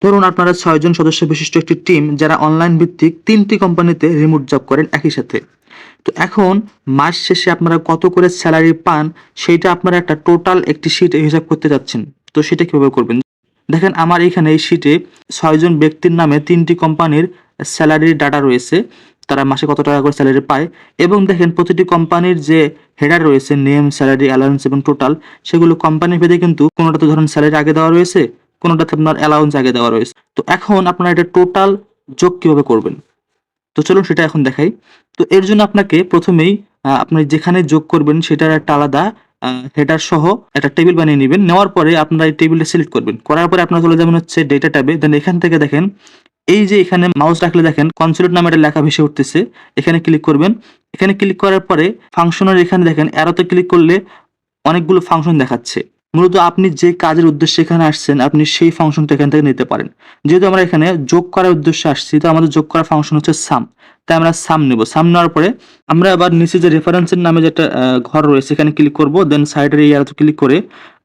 ধরুন আপনারা 6 জন সদস্য বিশিষ্ট একটি টিম যারা অনলাইন ভিত্তিক 3টি কোম্পানিতে রিমোট জব করেন একই সাথে। তো এখন মাস শেষে আপনারা কত করে স্যালারি পান সেইটা আপনারা একটা টোটাল একটি শীটে হিসাব করতে যাচ্ছেন। তো সেটা কিভাবে করবেন? দেখেন আমার এখানে এই শীটে 6 জন ব্যক্তির নামে 3টি কোম্পানির স্যালারির ডাটা রয়েছে। তারা মাসে কত টাকা করে স্যালারি পায় এবং দেখেন প্রতিটি কোম্পানির যে হেডার রয়েছে নেম, স্যালারি, অ্যালাউন্স এবং টোটাল সেগুলো কোম্পানি ভেদে কিন্তু কোনোটাতে ধরুন স্যালারি আগে দেওয়া রয়েছে, কোনোটাতে আপনার অ্যালাউন্স আগে দেওয়া রয়েছে। তো এখন আপনারা এটা টোটাল যোগ কিভাবে করবেন? তো চলুন সেটা এখন দেখাই। তো এর জন্য আপনাকে প্রথমেই আপনি যেখানে যোগ করবেন সেটার একটা আলাদা হেডার সহ একটা টেবিল বানিয়ে নিবেন। নেওয়ার পরে আপনারা এই টেবিলটা সিলেক্ট করবেন। করার পরে আপনারা চলে যাবেন হচ্ছে ডেটা ট্যাবে। দেন এখান থেকে দেখেন এই যে এখানে মাউস রাখলে দেখেন কনসোলেট নামে একটা লেখা ভেসে উঠতেছে। এখানে ক্লিক করবেন। এখানে ক্লিক করার পরে ফাংশনের এখানে দেখেন অ্যারোতে ক্লিক করলে অনেকগুলো ফাংশন দেখাচ্ছে। মূলত আপনি যে কাজের উদ্দেশ্যে এখানে আসছেন আপনি সেই ফাংশনটা এখান থেকে নিতে পারেন। যেহেতু আমরা এখানে যোগ করার উদ্দেশ্যে আসছি তো আমাদের যোগ করার ফাংশন হচ্ছে সাম। তাই আমরা সাম নেব। সাম নেওয়ার পরে আমরা আবার নিচে যে রেফারেন্সের নামে যেটা ঘর রয়েছে এখানে ক্লিক করব। দেন সাইডের এই অ্যারোতে ক্লিক করে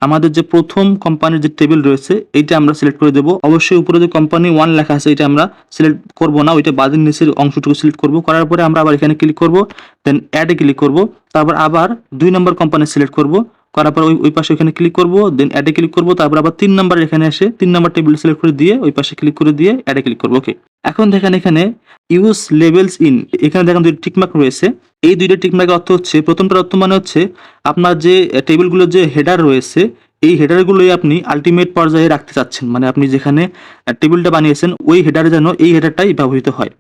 আমাদের যে প্রথম কোম্পানির যে টেবিল রয়েছে এইটা আমরা সিলেক্ট করে দেব। অবশ্যই উপরে যে কোম্পানি 1 লেখা আছে এটা আমরা সিলেক্ট করব না, ওইটা বাদের নিচের অংশটুকু সিলেক্ট করব। করার পরে আমরা আবার এখানে ক্লিক করব। দেন অ্যাড এ ক্লিক করব। তারপর আবার 2 নম্বর কোম্পানি সিলেক্ট করব। করার পর ওই পাশে ওখানে ক্লিক করব। দেন অ্যাড এ ক্লিক করব। তারপর আবার 3 নাম্বার এখানে এসে 3 নাম্বার টেবিল সিলেক্ট করে দিয়ে ওই পাশে ক্লিক করে দিয়ে অ্যাড এ ক্লিক করব। ওকে। এখন দেখেন এখানে ইউজ লেভেলস ইন এখানে দেখেন 2টি টিক মার্ক রয়েছে। এই 2টা টিক মার্কের অর্থ হচ্ছে প্রথমটার অর্থ মানে হচ্ছে আপনার যে টেবিলগুলোর যে হেডার রয়েছে এই হেডারগুলোই আপনি আল্টিমেট পর্যায়ে রাখতে চাচ্ছেন। মানে আপনি যেখানে টেবিলটা বানিয়েছেন ওই হেডারে যেন এই হেডারটাই ব্যবহৃত হয়।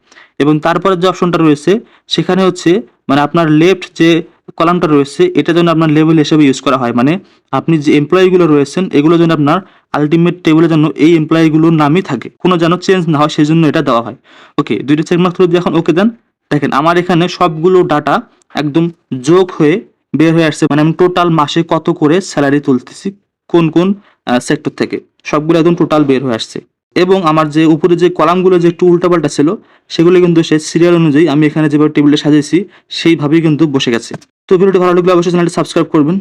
এবং তারপরে যে অপশনটা রয়েছে সেখানে হচ্ছে মানে আপনার লেফট যে কলামটা রয়েছে এটা যেন আপনার লেভেল হিসেবে ইউজ করা হয়। মানে আপনি যে এমপ্লয়িগুলো রয়েছেন এগুলো যেন আপনার আল্টিমেট টেবিলে যেন এই এমপ্লয়িগুলোর নামই থাকে, কোনো যেন চেঞ্জ না হয় সেজন্য এটা দেওয়া হয়। ওকে, 2টা চেকমার্ক তুলে দিয়ে এখন ওকে দেন। দেখেন আমার এখানে সবগুলো ডাটা একদম যোগ হয়ে বের হয়ে আসছে। মানে আমি টোটাল মাসে কত করে স্যালারি তুলতেছি কোন কোন সেক্টর থেকে সবগুলো একদম টোটাল বের হয়ে আসছে। এবং আমার যে উপরে যে কলামগুলো যে একটু উল্টাপাল্টা ছিল সেগুলো কিন্তু সে সিরিয়াল অনুযায়ী আমি এখানে যেভাবে টেবিলটা সাজিয়েছি সেইভাবেই কিন্তু বসে গেছে। তো ভিডিওটি ভালো লাগলে অবশ্যই চ্যানেলটি সাবস্ক্রাইব করবেন।